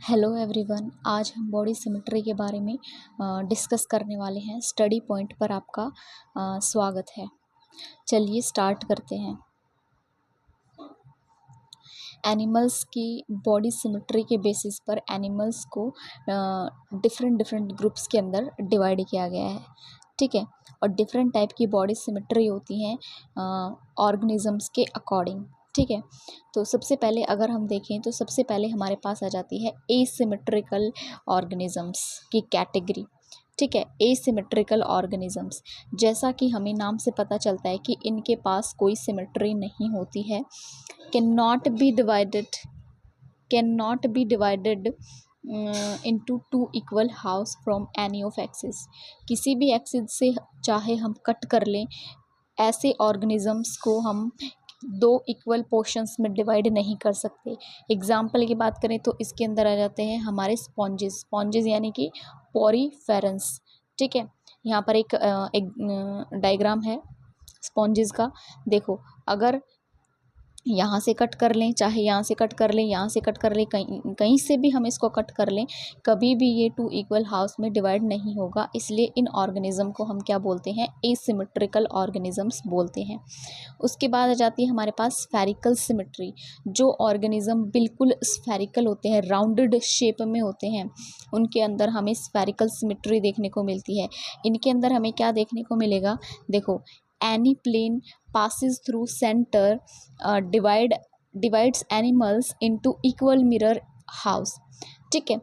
Hello everyone, आज हम body symmetry के बारे में डिस्कस करने वाले हैं। स्टडी पॉइंट पर आपका स्वागत है। चलिए स्टार्ट करते हैं। एनिमल्स की बॉडी सिमेट्री के बेसिस पर एनिमल्स को डिफरेंट डिफरेंट ग्रुप्स के अंदर डिवाइड किया गया है, ठीक है। और डिफरेंट टाइप की बॉडी सिमेट्री होती हैं ऑर्गेनिजम्स के अकॉर्डिंग, ठीक है। तो सबसे पहले अगर हम देखें तो सबसे पहले हमारे पास आ जाती है एसिमेट्रिकल ऑर्गेनिजम्स की कैटेगरी, ठीक है। एसिमेट्रिकल ऑर्गेनिजम्स, जैसा कि हमें नाम से पता चलता है कि इनके पास कोई सिमेट्री नहीं होती है, cannot be divided into two equal halves from any of axis। किसी भी एक्सिस से चाहे हम कट कर लें, ऐसे ऑर्गेनिजम्स को हम दो इक्वल पोर्शंस में डिवाइड नहीं कर सकते। एग्जाम्पल की बात करें तो इसके अंदर आ जाते हैं हमारे स्पॉन्जेस यानी कि पोरीफेरेंस, ठीक है। यहाँ पर एक डायग्राम है स्पॉन्जेस का। देखो, अगर यहाँ से कट कर लें, चाहे यहाँ से कट कर लें, यहाँ से कट कर लें, कहीं से भी हम इसको कट कर लें, कभी भी ये टू इक्वल हाउस में डिवाइड नहीं होगा। इसलिए इन ऑर्गेनिज्म को हम क्या बोलते हैं? एसिमेट्रिकल ऑर्गेनिजम्स बोलते हैं। उसके बाद आ जाती है हमारे पास स्फेरिकल सिमेट्री। जो ऑर्गेनिज्म बिल्कुल स्फेरिकल होते हैं, राउंडेड शेप में होते हैं, उनके अंदर हमें स्फेरिकल सिमेट्री देखने को मिलती है। इनके अंदर हमें क्या देखने को मिलेगा? देखो, any plane passes through center divides animals into equal mirror house, ठीक है।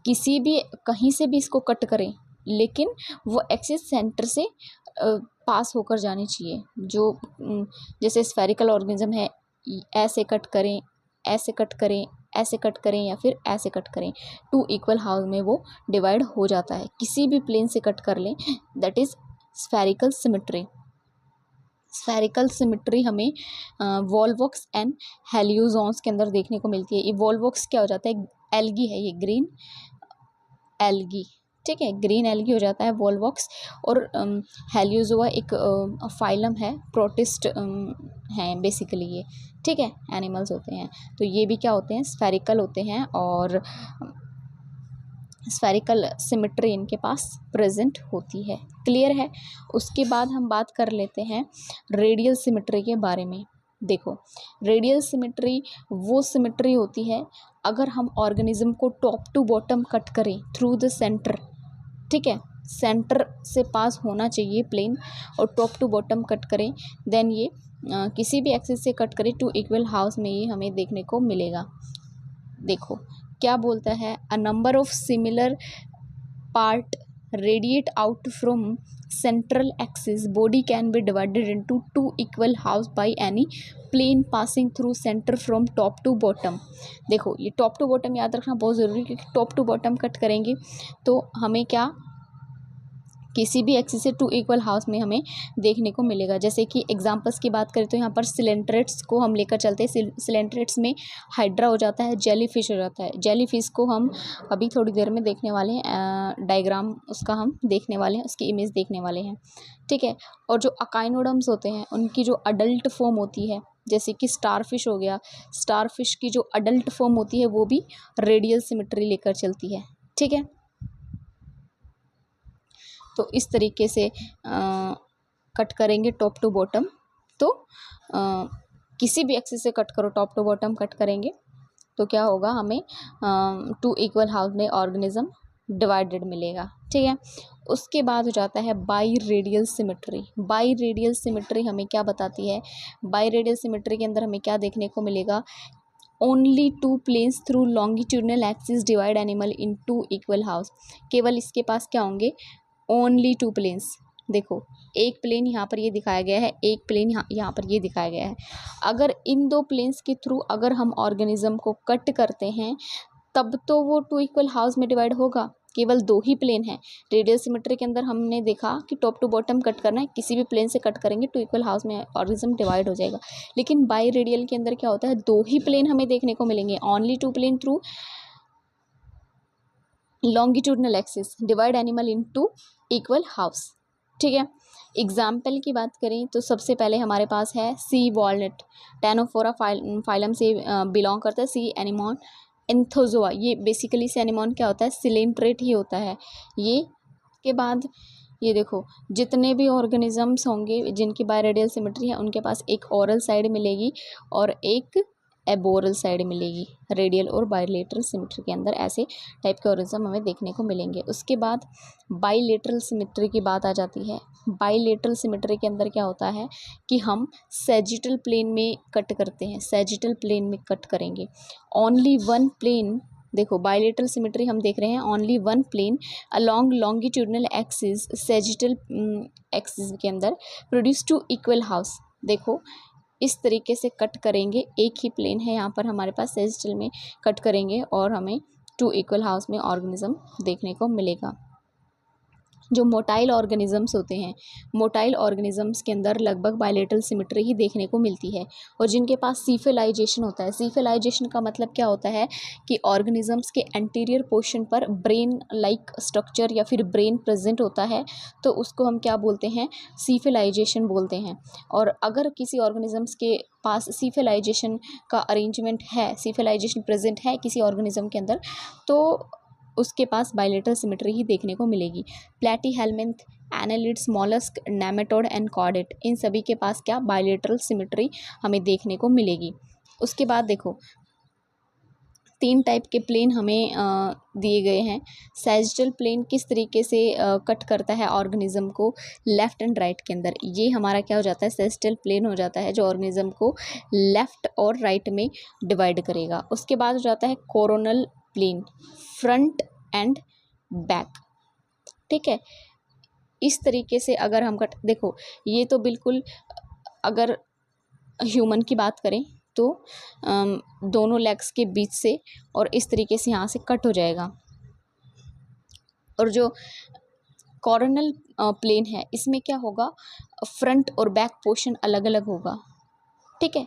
किसी भी कहीं से भी इसको कट करें, लेकिन वो एक्सिस सेंटर से पास होकर जानी चाहिए। जो जैसे स्फेरिकल ऑर्गेनिज्म है, ऐसे कट करें, ऐसे कट करें, ऐसे कट करें या फिर ऐसे कट करें, टू इक्वल हाउस में वो डिवाइड हो जाता है। किसी भी प्लेन से कट कर लें, that is spherical symmetry. Spherical symmetry हमें वॉल्वॉक्स एंड हेलियोजोन्स के अंदर देखने को मिलती है। ये वॉल्वॉक्स क्या हो जाता है? एल्गी है, ये ग्रीन एल्गी, ठीक है, ग्रीन एल्गी हो जाता है वॉल्वॉक्स। और हेलियोजोआ एक फाइलम है, प्रोटिस्ट हैं बेसिकली ये, ठीक है, एनिमल्स होते हैं। तो ये भी क्या होते हैं? स्फेरिकल होते हैं और स्फेरिकल सिमेट्री इनके पास प्रेजेंट होती है। क्लियर है? उसके बाद हम बात कर लेते हैं रेडियल सिमेट्री के बारे में। देखो, रेडियल सिमेट्री वो सिमेट्री होती है अगर हम ऑर्गेनिज्म को टॉप टू बॉटम कट करें थ्रू द सेंटर, ठीक है, सेंटर से पास होना चाहिए प्लेन, और टॉप टू बॉटम कट करें, देन ये किसी भी एक्सिस से कट करें टू इक्वल हाउस में ये हमें देखने को मिलेगा। देखो क्या बोलता है? A number of similar part radiate out from central axis body can be divided into two equal halves by any plane passing through centre from top to bottom. देखो, ये टॉप टू बॉटम याद रखना बहुत ज़रूरी है, क्योंकि top to bottom cut करेंगे तो हमें क्या किसी भी एक्सिस से टू इक्वल हाउस में हमें देखने को मिलेगा। जैसे कि एग्जांपल्स की बात करें तो यहाँ पर सिलेंट्रेट्स को हम लेकर चलते हैं। सिलेंट्रेट्स में हाइड्रा हो जाता है, जेलीफिश हो जाता है। जेलीफिश को हम अभी थोड़ी देर में देखने वाले हैं, डायग्राम उसका हम देखने वाले हैं, उसकी इमेज देखने वाले हैं, ठीक है। और जो अकाइनोडम्स होते हैं, उनकी जो अडल्ट फॉर्म होती है, जैसे कि स्टारफिश हो गया, स्टारफिश की जो अडल्ट फॉर्म होती है वो भी रेडियल सिमेट्री लेकर चलती है, ठीक है। तो इस तरीके से कट करेंगे टॉप टू बॉटम। तो किसी भी एक्सिस से कट करो, टॉप टू बॉटम कट करेंगे तो क्या होगा? हमें टू इक्वल हाउस में ऑर्गेनिज्म डिवाइडेड मिलेगा, ठीक है। उसके बाद हो जाता है by radial symmetry. By radial symmetry हमें क्या बताती है? बाई रेडियल सिमेट्री के अंदर हमें क्या देखने को मिलेगा? Only two planes through longitudinal axis divide animal in two equal halves. केवल इसके पास क्या होंगे? Only two planes. देखो, एक प्लेन यहाँ पर ये दिखाया गया है, एक प्लेन यहाँ पर ये दिखाया गया है। अगर इन दो प्लेन्स के थ्रू अगर हम ऑर्गेनिज्म को कट करते हैं, तब तो वो टू इक्वल हाउस में डिवाइड होगा। केवल दो ही प्लेन है। रेडियल सिमेट्री के अंदर हमने देखा कि टॉप टू बॉटम कट करना है, किसी भी प्लेन से कट करेंगे टू इक्वल हाउस में ऑर्गेनिज्म डिवाइड हो जाएगा। लेकिन बाई रेडियल के अंदर क्या होता है? दो ही प्लेन हमें देखने को मिलेंगे। Only two plane through longitudinal axis divide animal into equal halves, ठीक है। एग्जाम्पल की बात करें तो सबसे पहले हमारे पास है सी वॉलनट, टेनोफोरा फाइलम से बिलोंग करता है। सी एंथोजोआ, ये बेसिकली सैनिमॉन क्या होता है, सिलेंट्रेट ही होता है ये। के बाद ये देखो, जितने भी ऑर्गेनिजम्स होंगे जिनकी बायरेडियल सिमेट्री है उनके पास एक ओरल साइड मिलेगी और एक एबोरल साइड मिलेगी। रेडियल और बायलेटरल सिमेट्री के अंदर ऐसे टाइप के ऑर्गेनिज्म हमें देखने को मिलेंगे। उसके बाद बायलेटरल सिमेट्री की बात आ जाती है। बायलेटरल सिमेट्री के अंदर क्या होता है कि हम सैजिटल प्लेन में कट करते हैं, सैजिटल प्लेन में कट करेंगे। ओनली वन प्लेन, देखो बायलेटरल सिमेट्री हम देख रहे हैं, only one plane along longitudinal axis sagittal axis के अंदर प्रोड्यूस टू इक्वल हाउस। देखो इस तरीके से कट करेंगे, एक ही प्लेन है यहाँ पर हमारे पास, सैजिटल में कट करेंगे और हमें टू इक्वल हाउस में ऑर्गेनिज्म देखने को मिलेगा। जो मोटाइल ऑर्गेनिजम्स होते हैं, मोटाइल ऑर्गेनिजम्स के अंदर लगभग बायलेटरल सिमेट्री ही देखने को मिलती है। और जिनके पास सीफेलाइजेशन होता है, सीफेलाइजेशन का मतलब क्या होता है कि ऑर्गेनिजम्स के एंटीरियर पोर्शन पर ब्रेन लाइक स्ट्रक्चर या फिर ब्रेन प्रेजेंट होता है, तो उसको हम क्या बोलते हैं, सीफेलाइजेशन बोलते हैं। और अगर किसी ऑर्गेनिजम्स के पास सीफेलाइजेशन का अरेंजमेंट है, सीफेलाइजेशन प्रेजेंट है किसी ऑर्गेनिज्म के अंदर, तो उसके पास बायलेटरल सिमेट्री ही देखने को मिलेगी। Platyhelminth, annelids, mollusc, nematode and chordate, इन सभी के पास क्या बायलेटरल सिमेट्री हमें देखने को मिलेगी। उसके बाद देखो 3 टाइप के प्लेन हमें दिए गए हैं। सैजिटल प्लेन किस तरीके से कट करता है ऑर्गेनिज्म को लेफ़्ट एंड राइट के अंदर, ये हमारा क्या हो जाता है, सैजिटल प्लेन हो जाता है जो ऑर्गेनिज्म को लेफ़्ट और राइट में डिवाइड करेगा। उसके बाद हो जाता है coronal plane, front and back, ठीक है। इस तरीके से अगर हम कट, देखो ये तो बिल्कुल, अगर ह्यूमन की बात करें तो दोनों लेग्स के बीच से और इस तरीके से यहाँ से कट हो जाएगा। और जो कॉर्नल प्लेन है इसमें क्या होगा, फ्रंट और बैक पोर्शन अलग अलग होगा, ठीक है।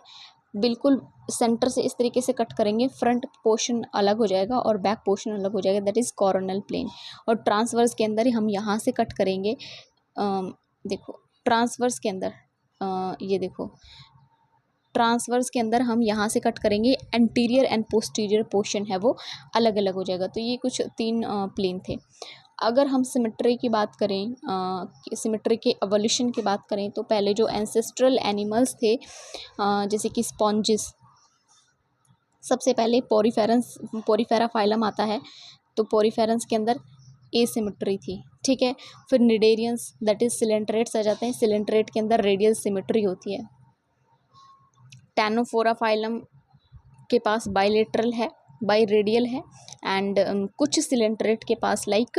बिल्कुल सेंटर से इस तरीके से कट करेंगे, फ्रंट पोर्शन अलग हो जाएगा और बैक पोर्शन अलग हो जाएगा, दैट इज़ कॉर्नल प्लेन। और ट्रांसवर्स के अंदर हम यहाँ से कट करेंगे, देखो ट्रांसवर्स के अंदर ये देखो ट्रांसवर्स के अंदर हम यहाँ से कट करेंगे, एंटीरियर एंड पोस्टीरियर पोर्शन है वो अलग अलग हो जाएगा। तो ये कुछ 3 प्लेन थे। अगर हम सिमेट्री की बात करें, सिमेट्री के एवोल्यूशन की बात करें, तो पहले जो एंसेस्ट्रल एनिमल्स थे जैसे कि स्पॉन्जिस, सबसे पहले पोरीफेरा फाइलम आता है, तो पोरीफेरंस के अंदर एसिमेट्री थी, ठीक है। फिर निडेरियंस दैट इज सिलेंट्रेट्स आ जाते हैं, सिलेंट्रेट के अंदर रेडियल सिमेट्री होती है। टैनोफोरा फाइलम के पास बाइलेटरल है, बाइरेडियल है। एंड कुछ सिलेंट्रेट के पास लाइक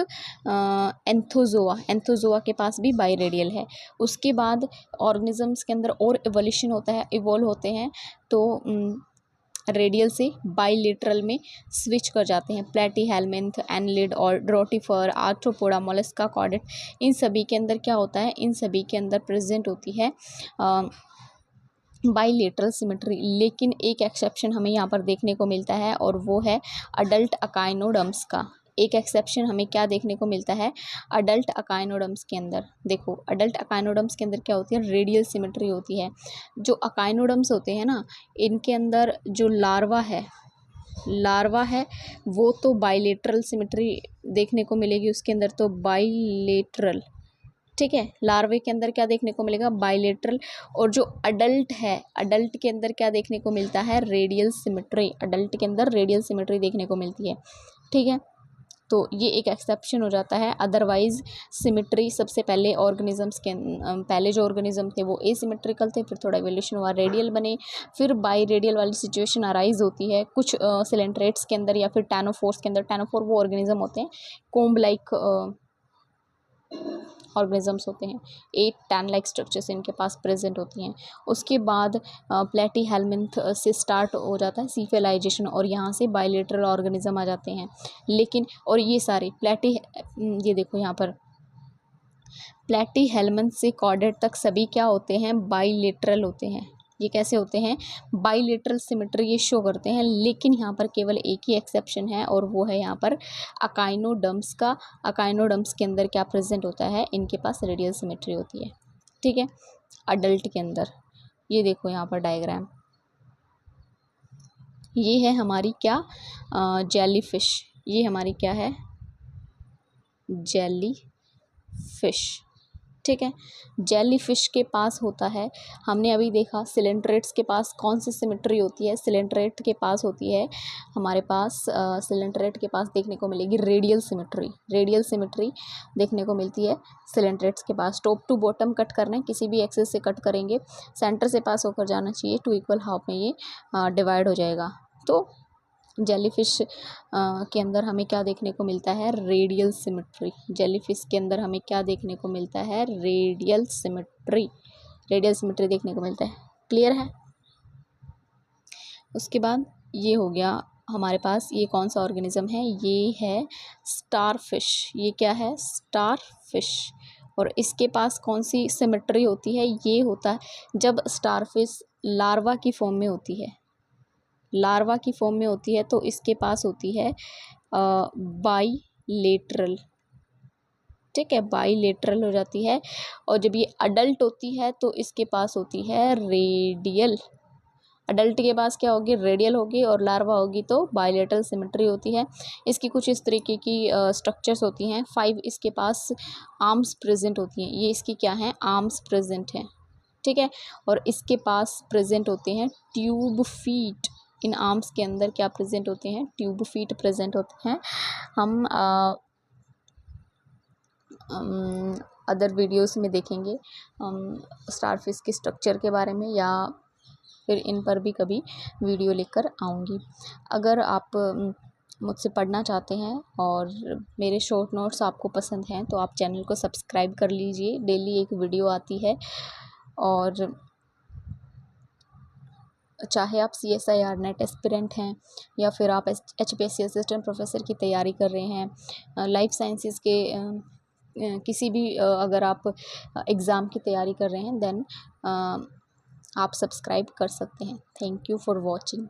एंथोजोआ के पास भी बाइरेडियल है। उसके बाद ऑर्गेनिजम्स के अंदर और एवोल्यूशन होता है, इवॉल्व होते हैं, तो रेडियल से बाइलेटरल में स्विच कर जाते हैं। प्लैटीहेल्मिन्थ, एनलिड और रोटिफर, आर्थ्रोपोडा, मोलस्का, कॉर्डेट, इन सभी के अंदर क्या होता है, इन सभी के अंदर प्रेजेंट होती है बाइलेटरल सिमेट्री। लेकिन एक एक्सेप्शन हमें यहाँ पर देखने को मिलता है और वो है अडल्ट अकाइनोडम्स का। एक एक्सेप्शन हमें क्या देखने को मिलता है, अडल्ट अकाइनोडम्स के अंदर। देखो अडल्ट अकाइनोडम्स के अंदर क्या होती है, रेडियल सिमेट्री होती है। जो अकाइनोडम्स होते हैं ना, इनके अंदर जो लार्वा है वो तो बाइलेटरल सिमेट्री देखने को मिलेगी उसके अंदर, तो बाइलेटरल, ठीक है। लार्वे के अंदर क्या देखने को मिलेगा, बाइलेटरल। और जो अडल्ट है, अडल्ट के अंदर क्या देखने को मिलता है, रेडियल सिमेट्री। अडल्ट के अंदर रेडियल सिमेट्री देखने को मिलती है, ठीक है। तो ये एक एक्सेप्शन हो जाता है। अदरवाइज सिमेट्री सबसे पहले ऑर्गेनिजम्स के पहले जो ऑर्गेनिज्म थे वो एसिमेट्रिकल थे, फिर थोड़ा एवोल्यूशन हुआ, रेडियल बने, फिर बाई रेडियल वाली सिचुएशन अराइज होती है कुछ सिलेंट्रेट्स के अंदर या फिर टैनोफोर्स के अंदर। टैनोफोर वो ऑर्गेनिज्म होते हैं कोम्ब लाइक ऑर्गेनिजम्स होते हैं, 8 टैन लाइक स्ट्रक्चर्स इनके पास प्रेजेंट होती हैं। उसके बाद प्लैटीहेल्मिन्थ से स्टार्ट हो जाता है सीफेलाइजेशन और यहाँ से बाइलेटरल ऑर्गेनिज्म आ जाते हैं। लेकिन और ये सारे ये देखो यहाँ पर प्लैटीहेल्मिन्थ से कॉर्डेट तक सभी क्या होते हैं, बाइलेटरल होते हैं। ये कैसे होते हैं, बाइलेटरल सिमेट्री ये शो करते हैं। लेकिन यहाँ पर केवल एक ही एक्सेप्शन है और वो है यहाँ पर अकाइनोडम्स का। अकाइनोडम्स के अंदर क्या प्रेजेंट होता है, इनके पास रेडियल सिमेट्री होती है, ठीक है। अडल्ट के अंदर ये देखो यहाँ पर डायग्राम, ये है हमारी क्या, जेली फिश। ये हमारी क्या है, जेली फिश। ठीक है, जेली फिश के पास होता है, हमने अभी देखा सिलेंट्रेट्स के पास कौन सी सिमेट्री होती है, सिलेंट्रेट के पास होती है हमारे पास, सिलेंट्रेट के पास देखने को मिलेगी रेडियल सिमेट्री। रेडियल सिमेट्री देखने को मिलती है सिलेंट्रेट्स के पास। टॉप टू बॉटम कट करना है, किसी भी एक्सेस से कट करेंगे, सेंटर से पास होकर जाना चाहिए, 2 इक्वल हाफ में ये डिवाइड हो जाएगा। तो जेलीफिश के अंदर हमें क्या देखने को मिलता है, रेडियल सिमेट्री। जेलीफिश के अंदर हमें क्या देखने को मिलता है, रेडियल सिमेट्री। रेडियल सिमेट्री देखने को मिलता है। क्लियर है। उसके बाद ये हो गया हमारे पास, ये कौन सा ऑर्गेनिज्म है, ये है स्टारफिश। ये क्या है, स्टारफिश। और इसके पास कौन सी सिमेट्री होती है, ये होता है जब स्टारफिश लार्वा की फॉर्म में होती है, लार्वा की फॉर्म में होती है तो इसके पास होती है बाईलेटरल। ठीक है, बाईलेटरल हो जाती है। और जब ये अडल्ट होती है तो इसके पास होती है रेडियल। अडल्ट के पास क्या होगी, रेडियल होगी, और लार्वा होगी तो बाईलेटरल सिमेट्री होती है। इसकी कुछ इस तरीके की स्ट्रक्चर्स होती हैं। 5 इसके पास आर्म्स प्रेजेंट होती हैं। ये इसकी क्या हैं, आर्म्स प्रेजेंट हैं। ठीक है, और इसके पास प्रेजेंट होते हैं ट्यूब फीट। इन आर्म्स के अंदर क्या प्रेजेंट होते हैं, ट्यूब फीट प्रेजेंट होते हैं। हम अदर वीडियोस में देखेंगे स्टारफिश के स्ट्रक्चर के बारे में, या फिर इन पर भी कभी वीडियो लेकर आऊँगी। अगर आप मुझसे पढ़ना चाहते हैं और मेरे शॉर्ट नोट्स आपको पसंद हैं तो आप चैनल को सब्सक्राइब कर लीजिए। डेली एक वीडियो आती है। और चाहे आप CSIR नेट एस्पिरेंट हैं या फिर आप HPSC असिस्टेंट प्रोफेसर की तैयारी कर रहे हैं, लाइफ साइंसेस के किसी भी अगर आप एग्ज़ाम की तैयारी कर रहे हैं, देन आप सब्सक्राइब कर सकते हैं। Thank you for watching.